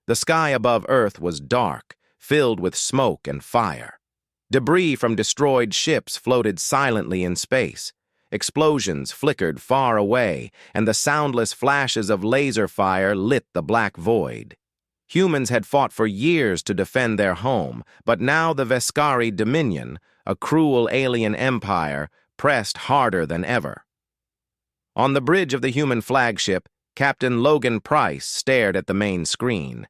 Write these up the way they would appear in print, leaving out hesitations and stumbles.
The sky above Earth was dark, filled with smoke and fire. Debris from destroyed ships floated silently in space. Explosions flickered far away, and the soundless flashes of laser fire lit the black void. Humans had fought for years to defend their home, but now the Veskari Dominion, a cruel alien empire, pressed harder than ever. On the bridge of the human flagship, Captain Logan Price stared at the main screen.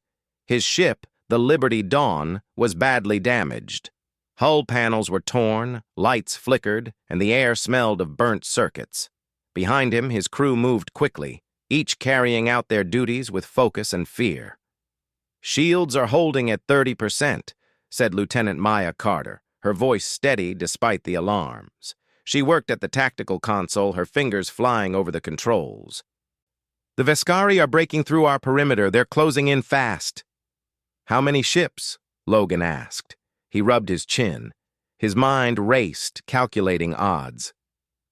His ship, the Liberty Dawn, was badly damaged. Hull panels were torn, lights flickered, and the air smelled of burnt circuits. Behind him, his crew moved quickly, each carrying out their duties with focus and fear. "Shields are holding at 30%, said Lieutenant Maya Carter, her voice steady despite the alarms. She worked at the tactical console, her fingers flying over the controls. "The Veskari are breaking through our perimeter. They're closing in fast." "How many ships?" Logan asked. He rubbed his chin. His mind raced, calculating odds.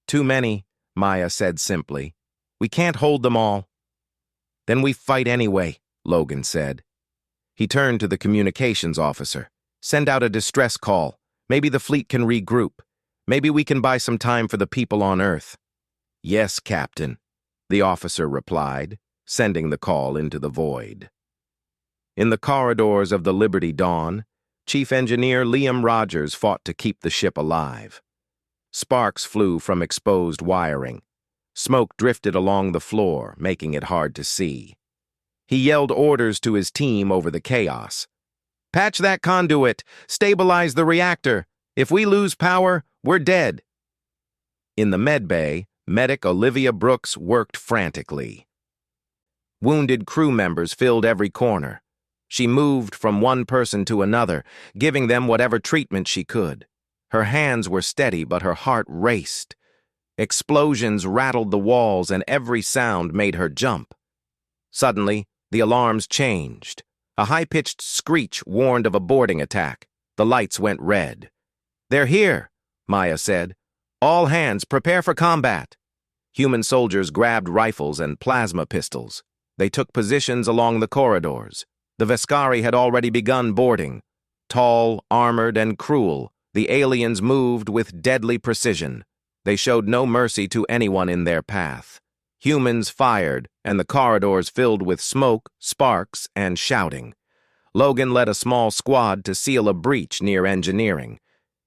"Too many," Maya said simply. "We can't hold them all." "Then we fight anyway," Logan said. He turned to the communications officer. "Send out a distress call. Maybe the fleet can regroup. Maybe we can buy some time for the people on Earth." "Yes, Captain," the officer replied, sending the call into the void. In the corridors of the Liberty Dawn, Chief Engineer Liam Rogers fought to keep the ship alive. Sparks flew from exposed wiring. Smoke drifted along the floor, making it hard to see. He yelled orders to his team over the chaos. "Patch that conduit! Stabilize the reactor! If we lose power, we're dead!" In the medbay, medic Olivia Brooks worked frantically. Wounded crew members filled every corner. She moved from one person to another, giving them whatever treatment she could. Her hands were steady, but her heart raced. Explosions rattled the walls, and every sound made her jump. Suddenly, the alarms changed. A high-pitched screech warned of a boarding attack. The lights went red. "They're here," Maya said. "All hands, prepare for combat." Human soldiers grabbed rifles and plasma pistols. They took positions along the corridors. The Veskari had already begun boarding. Tall, armored, and cruel, the aliens moved with deadly precision. They showed no mercy to anyone in their path. Humans fired, and the corridors filled with smoke, sparks, and shouting. Logan led a small squad to seal a breach near engineering.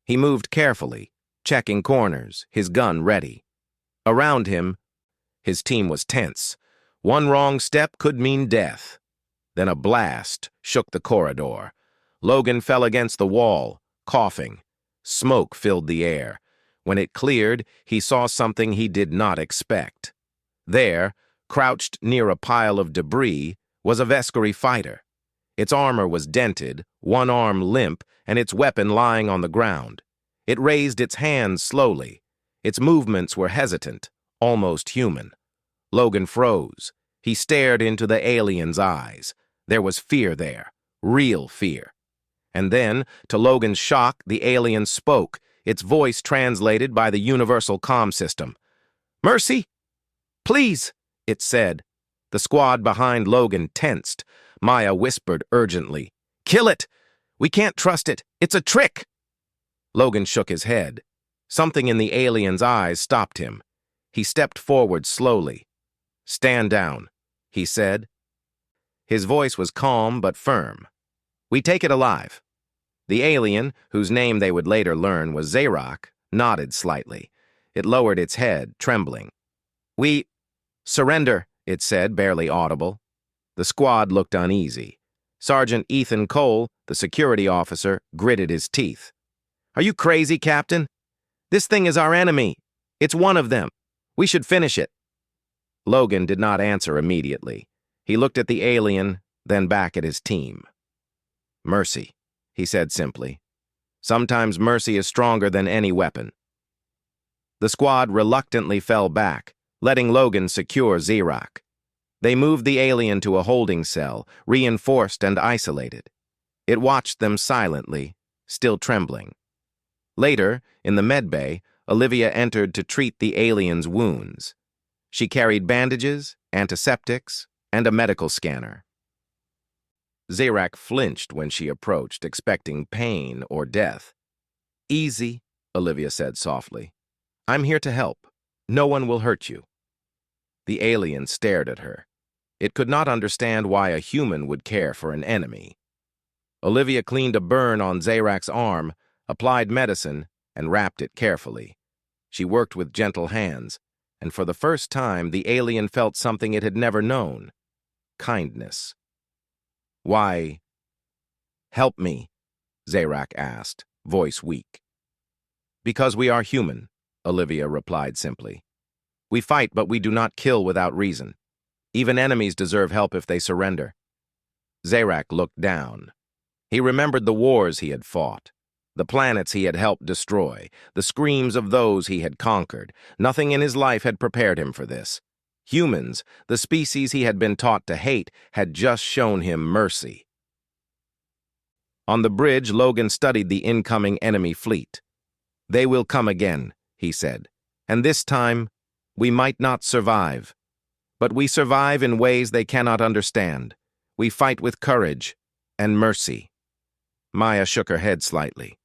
He moved carefully, checking corners, his gun ready. Around him, his team was tense. One wrong step could mean death. Then a blast shook the corridor. Logan fell against the wall, coughing. Smoke filled the air. When it cleared, he saw something he did not expect. There, crouched near a pile of debris, was a Veskari fighter. Its armor was dented, one arm limp, and its weapon lying on the ground. It raised its hands slowly. Its movements were hesitant, almost human. Logan froze. He stared into the alien's eyes. There was fear there, real fear. And then, to Logan's shock, the alien spoke, its voice translated by the universal comm system. "Mercy? Please," it said. The squad behind Logan tensed. Maya whispered urgently, "Kill it! We can't trust it. It's a trick!" Logan shook his head. Something in the alien's eyes stopped him. He stepped forward slowly. "Stand down," he said. His voice was calm but firm. "We take it alive." The alien, whose name they would later learn was Zayrok, nodded slightly. It lowered its head, trembling. "We surrender," it said, barely audible. The squad looked uneasy. Sergeant Ethan Cole, the security officer, gritted his teeth. "Are you crazy, Captain? This thing is our enemy. It's one of them. We should finish it." Logan did not answer immediately. He looked at the alien, then back at his team. "Mercy," he said simply. "Sometimes mercy is stronger than any weapon." The squad reluctantly fell back, letting Logan secure Zayrok. They moved the alien to a holding cell, reinforced and isolated. It watched them silently, still trembling. Later, in the medbay, Olivia entered to treat the alien's wounds. She carried bandages, antiseptics, and a medical scanner. Zarak flinched when she approached, expecting pain or death. "Easy," Olivia said softly. "I'm here to help. No one will hurt you." The alien stared at her. It could not understand why a human would care for an enemy. Olivia cleaned a burn on Zarak's arm, applied medicine, and wrapped it carefully. She worked with gentle hands, and for the first time the alien felt something it had never known: kindness. "Why, help me?" Zarak asked, voice weak. "Because we are human," Olivia replied simply. "We fight, but we do not kill without reason. Even enemies deserve help if they surrender." Zarak looked down. He remembered the wars he had fought, the planets he had helped destroy, the screams of those he had conquered. Nothing in his life had prepared him for this. Humans, the species he had been taught to hate, had just shown him mercy. On the bridge, Logan studied the incoming enemy fleet. "They will come again," he said, "and this time, we might not survive. But we survive in ways they cannot understand. We fight with courage and mercy." Maya shook her head slightly.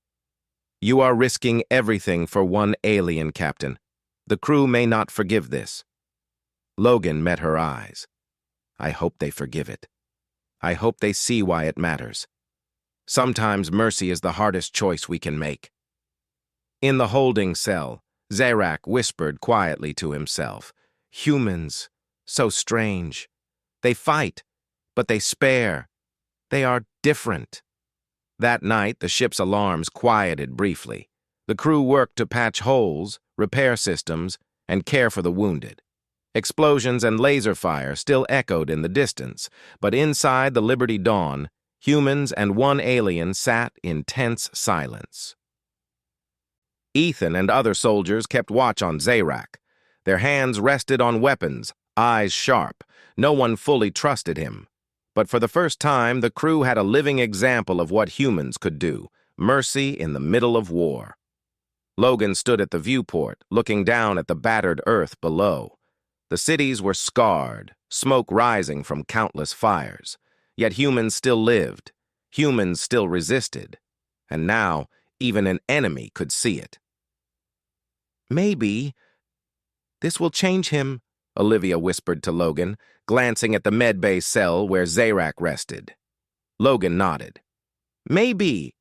"You are risking everything for one alien, Captain. The crew may not forgive this." Logan met her eyes. "I hope they forgive it. I hope they see why it matters. Sometimes mercy is the hardest choice we can make." In the holding cell, Zarak whispered quietly to himself, "Humans, so strange. They fight, but they spare. They are different." That night, the ship's alarms quieted briefly. The crew worked to patch holes, repair systems, and care for the wounded. Explosions and laser fire still echoed in the distance, but inside the Liberty Dawn, humans and one alien sat in tense silence. Ethan and other soldiers kept watch on Zarak. Their hands rested on weapons, eyes sharp. No one fully trusted him. But for the first time, the crew had a living example of what humans could do: mercy in the middle of war. Logan stood at the viewport, looking down at the battered earth below. The cities were scarred, smoke rising from countless fires. Yet humans still lived. Humans still resisted. And now, even an enemy could see it. "Maybe this will change him," Olivia whispered to Logan, glancing at the medbay cell where Zarak rested. Logan nodded. "Maybe.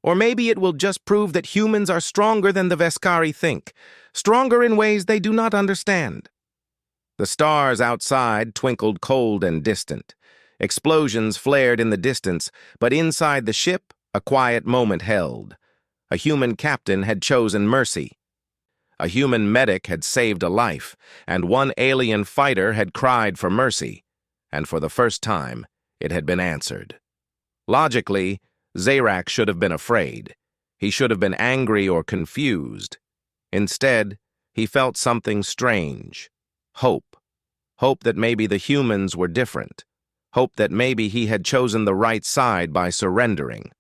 Or maybe it will just prove that humans are stronger than the Veskari think, stronger in ways they do not understand." The stars outside twinkled cold and distant. Explosions flared in the distance, but inside the ship, a quiet moment held. A human captain had chosen mercy. A human medic had saved a life, and one alien fighter had cried for mercy, and for the first time, it had been answered. Logically, Zarak should have been afraid. He should have been angry or confused. Instead, he felt something strange: hope. Hope that maybe the humans were different. Hope that maybe he had chosen the right side by surrendering.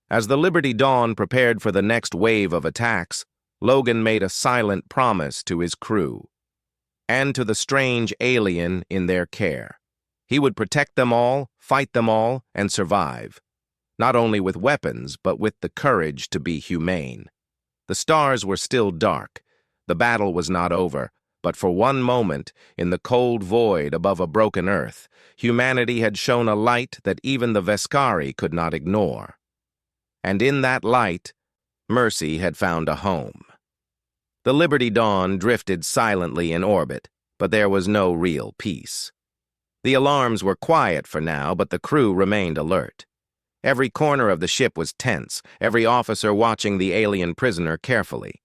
As the Liberty Dawn prepared for the next wave of attacks, Logan made a silent promise to his crew and to the strange alien in their care. He would protect them all, fight them all, and survive. Not only with weapons, but with the courage to be humane. The stars were still dark. The battle was not over, but for one moment, in the cold void above a broken earth, humanity had shown a light that even the Veskari could not ignore. And in that light, mercy had found a home. The Liberty Dawn drifted silently in orbit, but there was no real peace. The alarms were quiet for now, but the crew remained alert. Every corner of the ship was tense, every officer watching the alien prisoner carefully.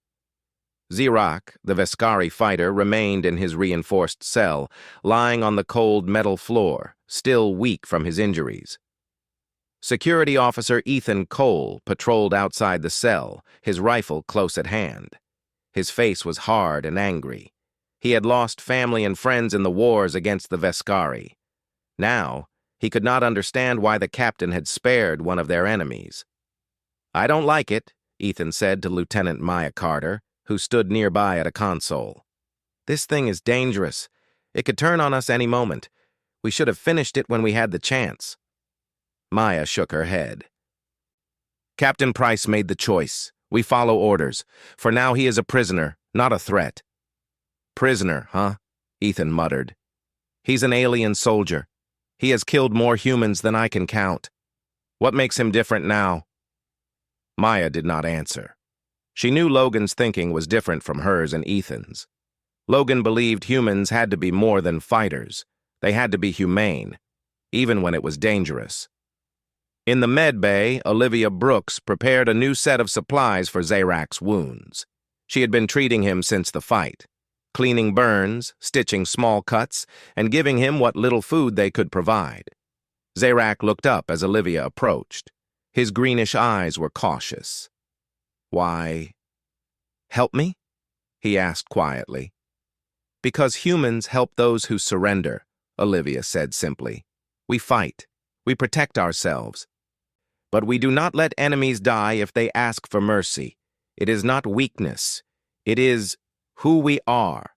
Zarak, the Veskari fighter, remained in his reinforced cell, lying on the cold metal floor, still weak from his injuries. Security officer Ethan Cole patrolled outside the cell, his rifle close at hand. His face was hard and angry. He had lost family and friends in the wars against the Veskari. Now, he could not understand why the captain had spared one of their enemies. "I don't like it," Ethan said to Lieutenant Maya Carter, who stood nearby at a console. "This thing is dangerous. It could turn on us any moment. We should have finished it when we had the chance." Maya shook her head. Captain Price made the choice. We follow orders. For now he is a prisoner, not a threat. Prisoner, huh? Ethan muttered. He's an alien soldier. He has killed more humans than I can count. What makes him different now? Maya did not answer. She knew Logan's thinking was different from hers and Ethan's. Logan believed humans had to be more than fighters. They had to be humane, even when it was dangerous. In the med bay, Olivia Brooks prepared a new set of supplies for Zarak's wounds. She had been treating him since the fight, cleaning burns, stitching small cuts, and giving him what little food they could provide. Zarak looked up as Olivia approached. His greenish eyes were cautious. Why, help me? He asked quietly. Because humans help those who surrender, Olivia said simply. We fight. We protect ourselves. But we do not let enemies die if they ask for mercy. It is not weakness. It is who we are.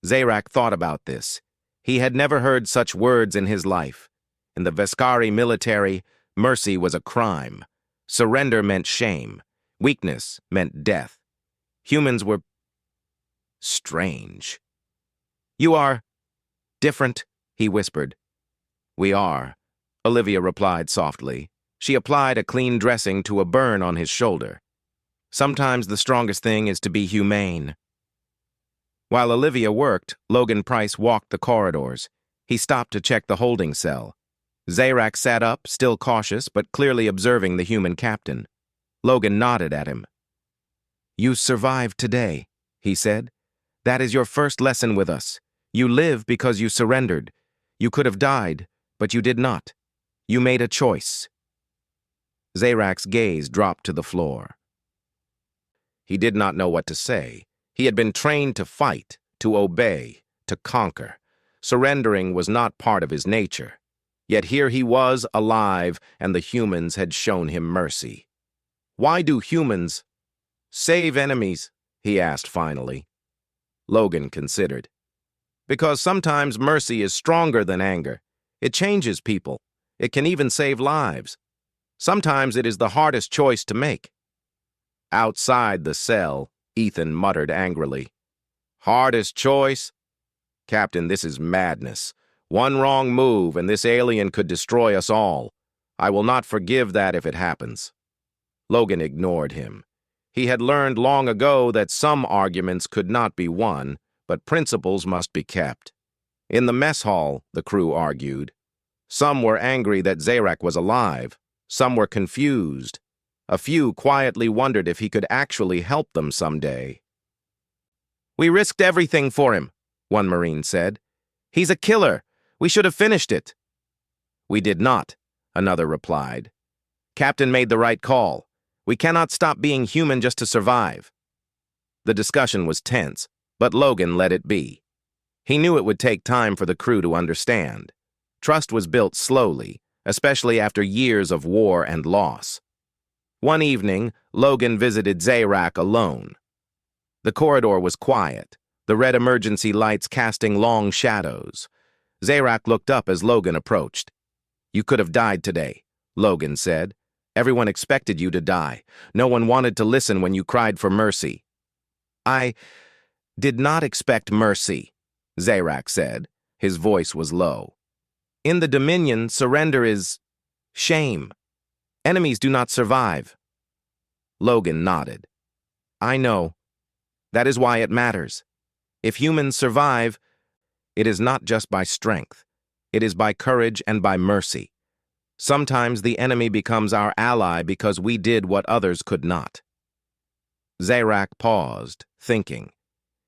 Zarak thought about this. He had never heard such words in his life. In the Veskari military, mercy was a crime. Surrender meant shame. Weakness meant death. Humans were strange. You are different, he whispered. We are, Olivia replied softly. She applied a clean dressing to a burn on his shoulder. Sometimes the strongest thing is to be humane. While Olivia worked, Logan Price walked the corridors. He stopped to check the holding cell. Zarak sat up, still cautious, but clearly observing the human captain. Logan nodded at him. You survived today, he said. That is your first lesson with us. You live because you surrendered. You could have died, but you did not. You made a choice. Zarak's gaze dropped to the floor. He did not know what to say. He had been trained to fight, to obey, to conquer. Surrendering was not part of his nature. Yet here he was, alive, and the humans had shown him mercy. Why do humans save enemies? He asked finally. Logan considered. Because sometimes mercy is stronger than anger. It changes people. It can even save lives. Sometimes it is the hardest choice to make. Outside the cell, Ethan muttered angrily. Hardest choice? Captain, this is madness. One wrong move and this alien could destroy us all. I will not forgive that if it happens. Logan ignored him. He had learned long ago that some arguments could not be won, but principles must be kept. In the mess hall, the crew argued. Some were angry that Zarak was alive. Some were confused. A few quietly wondered if he could actually help them someday. We risked everything for him, one Marine said. He's a killer. We should have finished it. We did not, another replied. Captain made the right call. We cannot stop being human just to survive. The discussion was tense, but Logan let it be. He knew it would take time for the crew to understand. Trust was built slowly, especially after years of war and loss. One evening, Logan visited Zarak alone. The corridor was quiet, the red emergency lights casting long shadows. Zarak looked up as Logan approached. You could have died today, Logan said. Everyone expected you to die. No one wanted to listen when you cried for mercy. I did not expect mercy, Zarak said. His voice was low. In the Dominion, surrender is shame. Enemies do not survive. Logan nodded. I know. That is why it matters. If humans survive, it is not just by strength. It is by courage and by mercy. Sometimes the enemy becomes our ally because we did what others could not. Zarak paused, thinking.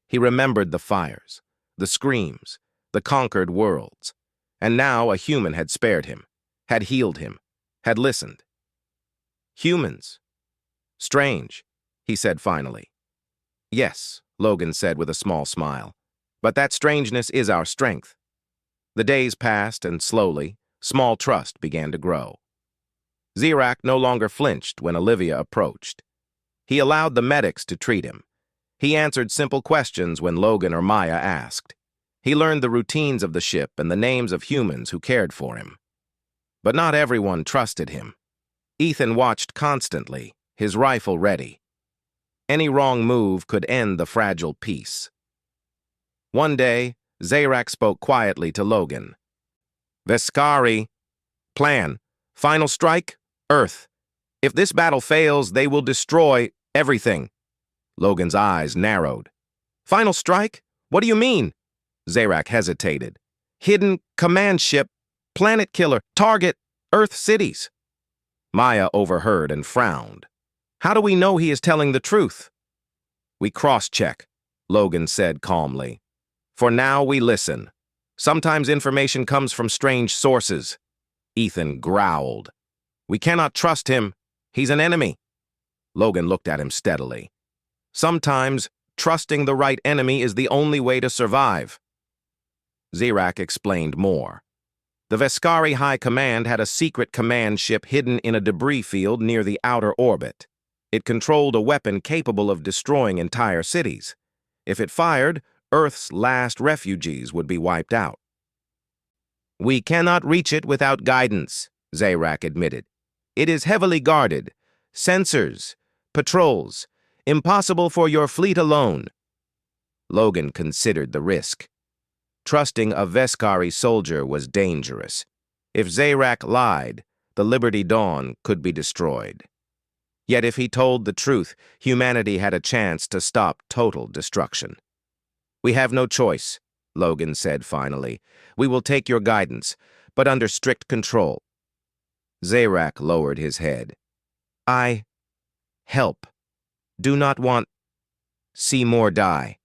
He remembered the fires, the screams, the conquered worlds. And now a human had spared him, had healed him, had listened. Humans. Strange, he said finally. Yes, Logan said with a small smile. But that strangeness is our strength. The days passed, and slowly, small trust began to grow. Zarak no longer flinched when Olivia approached. He allowed the medics to treat him. He answered simple questions when Logan or Maya asked. He learned the routines of the ship and the names of humans who cared for him. But not everyone trusted him. Ethan watched constantly, his rifle ready. Any wrong move could end the fragile peace. One day, Zarak spoke quietly to Logan. Veskari. Plan. Final strike? Earth. If this battle fails, they will destroy everything. Logan's eyes narrowed. Final strike? What do you mean? Zarak hesitated. Hidden command ship, planet killer, target, Earth cities. Maya overheard and frowned. How do we know he is telling the truth? We cross-check, Logan said calmly. For now, we listen. Sometimes information comes from strange sources. Ethan growled. We cannot trust him. He's an enemy. Logan looked at him steadily. Sometimes, trusting the right enemy is the only way to survive. Zarak explained more. The Veskari High Command had a secret command ship hidden in a debris field near the outer orbit. It controlled a weapon capable of destroying entire cities. If it fired, Earth's last refugees would be wiped out. We cannot reach it without guidance, Zarak admitted. It is heavily guarded. Sensors, patrols, impossible for your fleet alone. Logan considered the risk. Trusting a Veskari soldier was dangerous. If Zarak lied, the Liberty Dawn could be destroyed. Yet if he told the truth, humanity had a chance to stop total destruction. We have no choice, Logan said finally. We will take your guidance, but under strict control. Zarak lowered his head. I help. Do not want see more die.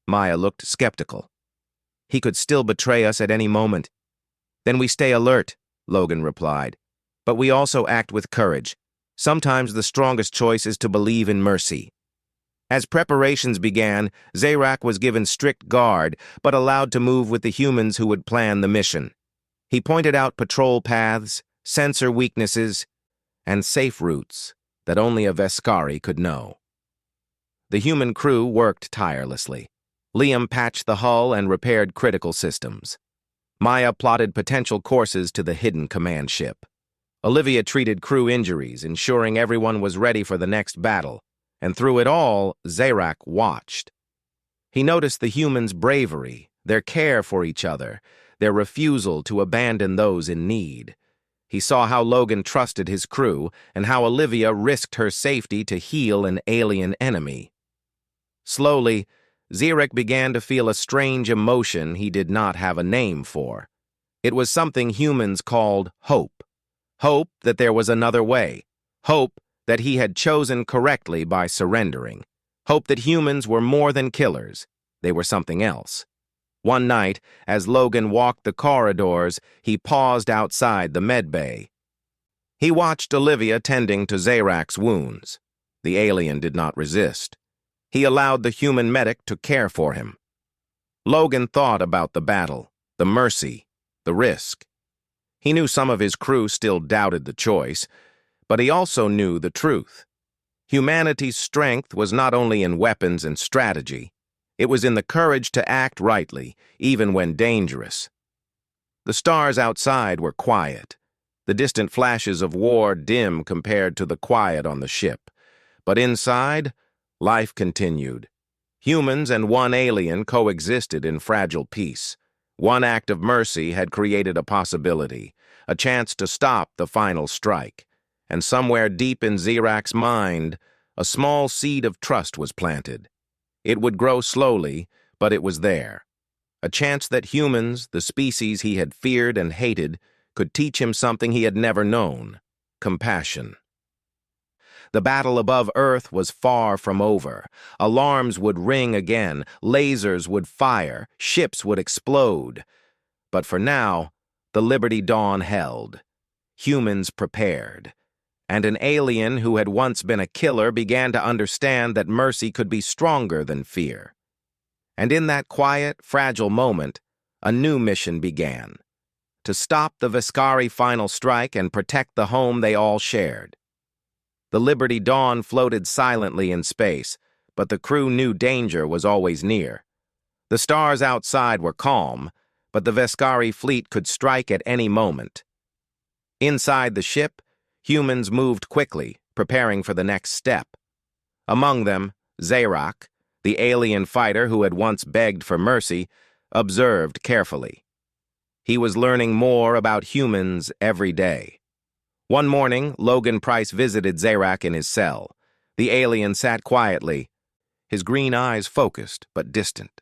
Maya looked skeptical. He could still betray us at any moment. Then we stay alert, Logan replied. But we also act with courage. Sometimes the strongest choice is to believe in mercy. As preparations began, Zarak was given strict guard, but allowed to move with the humans who would plan the mission. He pointed out patrol paths, sensor weaknesses, and safe routes that only a Veskari could know. The human crew worked tirelessly. Liam patched the hull and repaired critical systems. Maya plotted potential courses to the hidden command ship. Olivia treated crew injuries, ensuring everyone was ready for the next battle. And through it all, Zarak watched. He noticed the humans' bravery, their care for each other, their refusal to abandon those in need. He saw how Logan trusted his crew and how Olivia risked her safety to heal an alien enemy. Slowly, Zarak began to feel a strange emotion he did not have a name for. It was something humans called hope. Hope that there was another way. Hope that he had chosen correctly by surrendering. Hope that humans were more than killers. They were something else. One night, as Logan walked the corridors, he paused outside the medbay. He watched Olivia tending to Zarak's wounds. The alien did not resist. He allowed the human medic to care for him. Logan thought about the battle, the mercy, the risk. He knew some of his crew still doubted the choice, but he also knew the truth. Humanity's strength was not only in weapons and strategy, it was in the courage to act rightly, even when dangerous. The stars outside were quiet, the distant flashes of war dim compared to the quiet on the ship. But inside, life continued. Humans and one alien coexisted in fragile peace. One act of mercy had created a possibility, a chance to stop the final strike. And somewhere deep in Zarak's mind, a small seed of trust was planted. It would grow slowly, but it was there. A chance that humans, the species he had feared and hated, could teach him something he had never known: compassion. The battle above Earth was far from over. Alarms would ring again, lasers would fire, ships would explode. But for now, the Liberty Dawn held. Humans prepared. And an alien who had once been a killer began to understand that mercy could be stronger than fear. And in that quiet, fragile moment, a new mission began: to stop the Veskari final strike and protect the home they all shared. The Liberty Dawn floated silently in space, but the crew knew danger was always near. The stars outside were calm, but the Veskari fleet could strike at any moment. Inside the ship, humans moved quickly, preparing for the next step. Among them, Zarak, the alien fighter who had once begged for mercy, observed carefully. He was learning more about humans every day. One morning, Logan Price visited Zarak in his cell. The alien sat quietly, his green eyes focused but distant.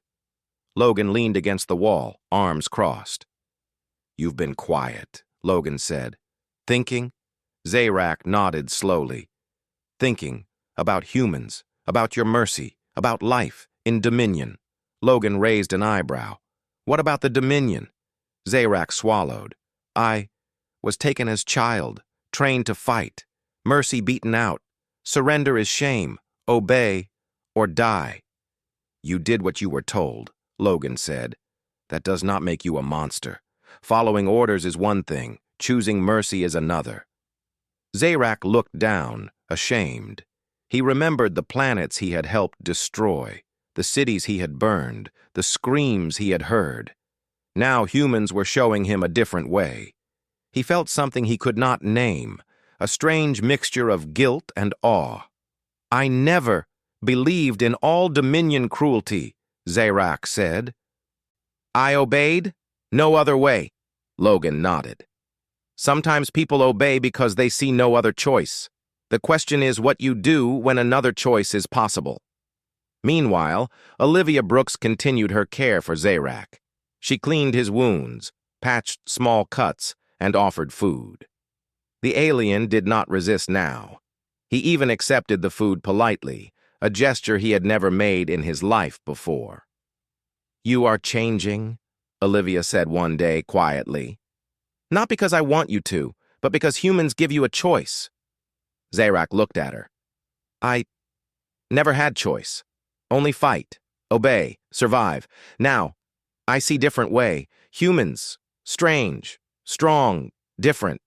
Logan leaned against the wall, arms crossed. "You've been quiet," Logan said. "Thinking?" Zarak nodded slowly. "Thinking about humans, about your mercy, about life in Dominion." Logan raised an eyebrow. "What about the Dominion?" Zarak swallowed. "I was taken as child, trained to fight. Mercy beaten out. Surrender is shame. Obey or die." "You did what you were told," Logan said. "That does not make you a monster. Following orders is one thing, choosing mercy is another." Zarak looked down, ashamed. He remembered the planets he had helped destroy, the cities he had burned, the screams he had heard. Now humans were showing him a different way. He felt something he could not name, a strange mixture of guilt and awe. "I never believed in all Dominion cruelty," Zarak said. "I obeyed? No other way." Logan nodded. "Sometimes people obey because they see no other choice. The question is what you do when another choice is possible." Meanwhile, Olivia Brooks continued her care for Zarak. She cleaned his wounds, patched small cuts, and offered food. The alien did not resist now. He even accepted the food politely, a gesture he had never made in his life before. "You are changing," Olivia said one day quietly. "Not because I want you to, but because humans give you a choice." Zarak looked at her. "I never had choice. Only fight, obey, survive. Now, I see different way. Humans, strange, strong, different."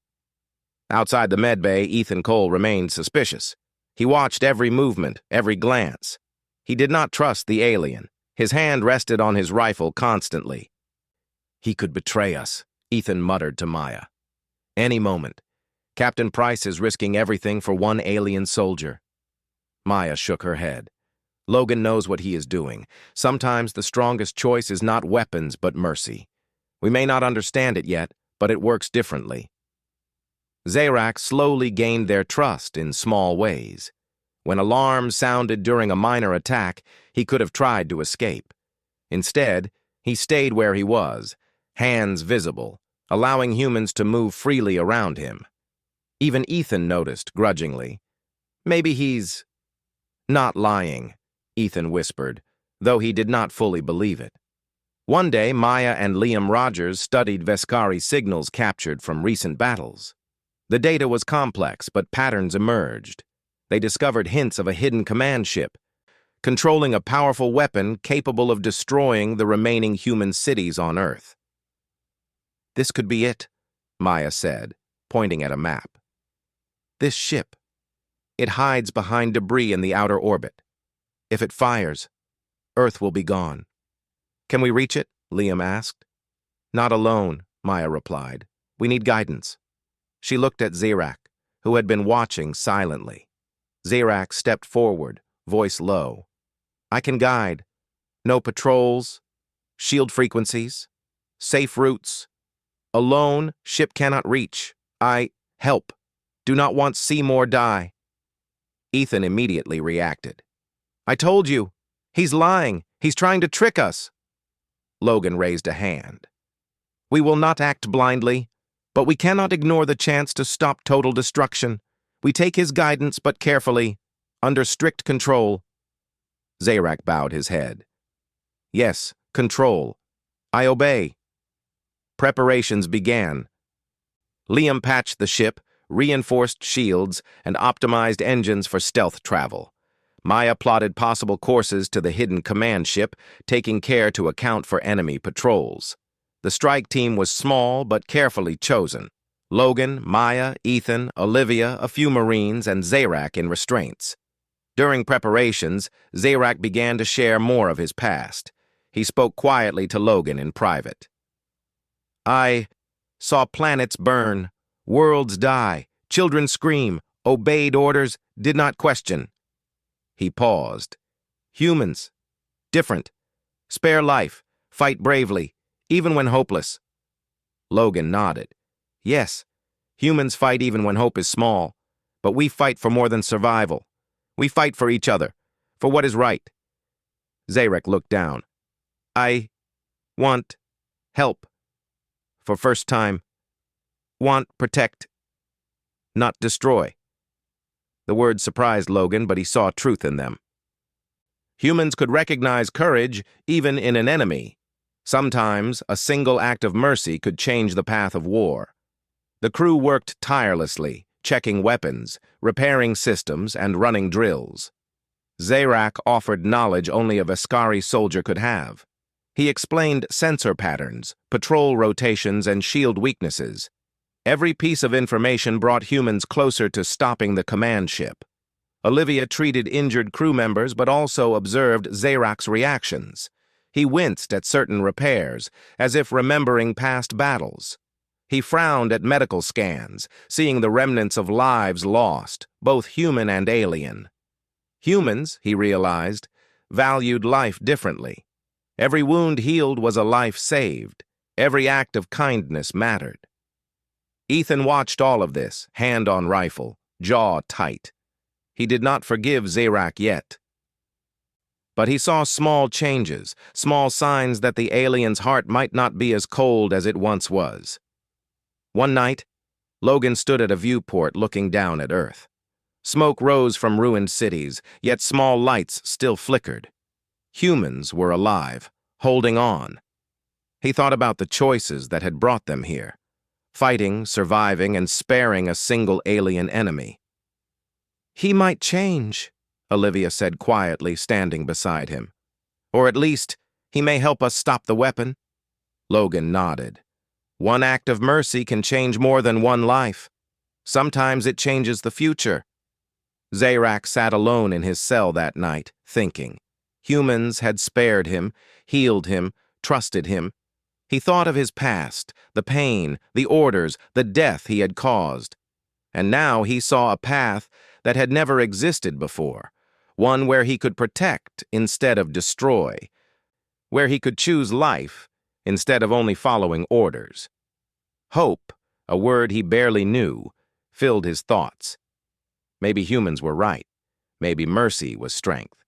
Outside the medbay, Ethan Cole remained suspicious. He watched every movement, every glance. He did not trust the alien. His hand rested on his rifle constantly. "He could betray us," Ethan muttered to Maya. "Any moment. Captain Price is risking everything for one alien soldier." Maya shook her head. "Logan knows what he is doing. Sometimes the strongest choice is not weapons but mercy. We may not understand it yet, but it works differently." Zarak slowly gained their trust in small ways. When alarms sounded during a minor attack, he could have tried to escape. Instead, he stayed where he was, hands visible, allowing humans to move freely around him. Even Ethan noticed, grudgingly. "Maybe he's not lying," Ethan whispered, though he did not fully believe it. One day, Maya and Liam Rogers studied Veskari signals captured from recent battles. The data was complex, but patterns emerged. They discovered hints of a hidden command ship, controlling a powerful weapon capable of destroying the remaining human cities on Earth. "This could be it," Maya said, pointing at a map. "This ship. It hides behind debris in the outer orbit. If it fires, Earth will be gone." "Can we reach it?" Liam asked. "Not alone," Maya replied. "We need guidance." She looked at Zarak, who had been watching silently. Zarak stepped forward, voice low. "I can guide. No patrols, shield frequencies, safe routes. Alone, ship cannot reach. I help. Do not want Seymour die." Ethan immediately reacted. "I told you. He's lying. He's trying to trick us." Logan raised a hand. "We will not act blindly, but we cannot ignore the chance to stop total destruction. We take his guidance, but carefully, under strict control." Zarak bowed his head. "Yes, control. I obey." Preparations began. Liam patched the ship, reinforced shields, and optimized engines for stealth travel. Maya plotted possible courses to the hidden command ship, taking care to account for enemy patrols. The strike team was small but carefully chosen. Logan, Maya, Ethan, Olivia, a few Marines, and Zarak in restraints. During preparations, Zarak began to share more of his past. He spoke quietly to Logan in private. "I saw planets burn, Worlds die, children scream, obeyed orders, did not question. He paused. Humans. Different. Spare life. Fight bravely, even when hopeless. Logan nodded. Yes, humans fight even when hope is small, but we fight for more than survival. We fight for each other, for what is right. Zarek looked down. I want help. For first time. Want, protect, not destroy. The words surprised Logan, but he saw truth in them. Humans could recognize courage even in an enemy. Sometimes a single act of mercy could change the path of war. The crew worked tirelessly, checking weapons, repairing systems, and running drills. Zarek offered knowledge only a Veskari soldier could have. He explained sensor patterns, patrol rotations, and shield weaknesses. Every piece of information brought humans closer to stopping the command ship. Olivia treated injured crew members but also observed Zarek's reactions. He winced at certain repairs, as if remembering past battles. He frowned at medical scans, seeing the remnants of lives lost, both human and alien. Humans, he realized, valued life differently. Every wound healed was a life saved. Every act of kindness mattered. Ethan watched all of this, hand on rifle, jaw tight. He did not forgive Zarek yet. But he saw small changes, small signs that the alien's heart might not be as cold as it once was. One night, Logan stood at a viewport looking down at Earth. Smoke rose from ruined cities, yet small lights still flickered. Humans were alive, holding on. He thought about the choices that had brought them here. Fighting, surviving, and sparing a single alien enemy. He might change, Olivia said quietly, standing beside him. Or at least, he may help us stop the weapon. Logan nodded. One act of mercy can change more than one life. Sometimes it changes the future. Zarek sat alone in his cell that night, thinking. Humans had spared him, healed him, trusted him. He thought of his past, the pain, the orders, the death he had caused. And now he saw a path that had never existed before, one where he could protect instead of destroy, where he could choose life instead of only following orders. Hope, a word he barely knew, filled his thoughts. Maybe humans were right. Maybe mercy was strength.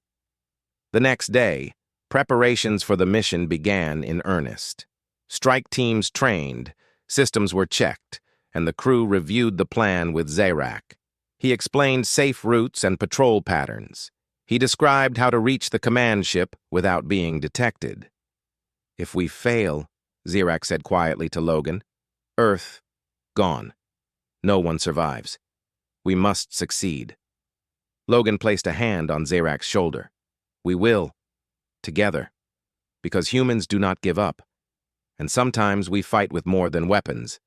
The next day, preparations for the mission began in earnest. Strike teams trained, systems were checked, and the crew reviewed the plan with Zarek. He explained safe routes and patrol patterns. He described how to reach the command ship without being detected. If we fail, Zarek said quietly to Logan, Earth, gone. No one survives. We must succeed. Logan placed a hand on Zarek's shoulder. We will. Together. Because humans do not give up. And sometimes we fight with more than weapons.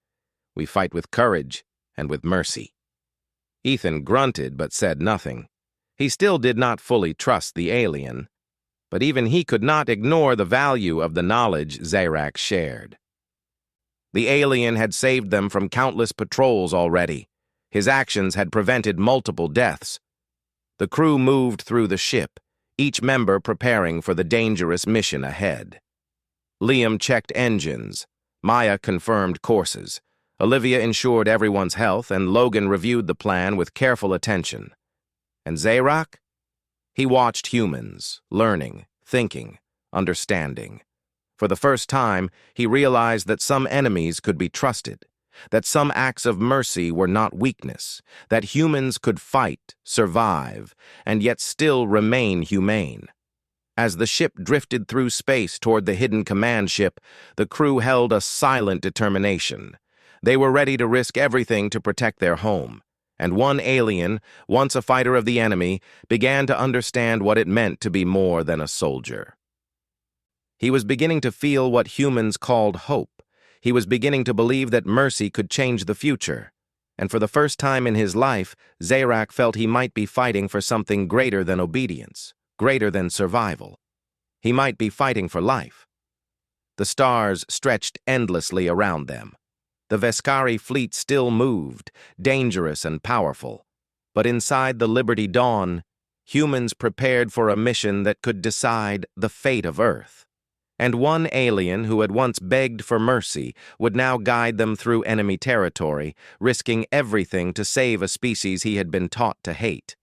We fight with courage and with mercy. Ethan grunted but said nothing. He still did not fully trust the alien, but even he could not ignore the value of the knowledge Zarek shared. The alien had saved them from countless patrols already. His actions had prevented multiple deaths. The crew moved through the ship, each member preparing for the dangerous mission ahead. Liam checked engines. Maya confirmed courses. Olivia ensured everyone's health, and Logan reviewed the plan with careful attention. And Zarek? He watched humans, learning, thinking, understanding. For the first time, he realized that some enemies could be trusted, that some acts of mercy were not weakness, that humans could fight, survive, and yet still remain humane. As the ship drifted through space toward the hidden command ship, the crew held a silent determination. They were ready to risk everything to protect their home. And one alien, once a fighter of the enemy, began to understand what it meant to be more than a soldier. He was beginning to feel what humans called hope. He was beginning to believe that mercy could change the future. And for the first time in his life, Zarek felt he might be fighting for something greater than obedience, greater than survival. He might be fighting for life. The stars stretched endlessly around them. The Vescari fleet still moved, dangerous and powerful. But inside the Liberty Dawn, humans prepared for a mission that could decide the fate of Earth. And one alien who had once begged for mercy would now guide them through enemy territory, risking everything to save a species he had been taught to hate.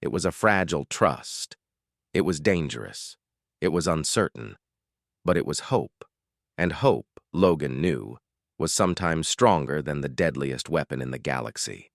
It was a fragile trust. It was dangerous. It was uncertain. But it was hope. And hope, Logan knew, was sometimes stronger than the deadliest weapon in the galaxy.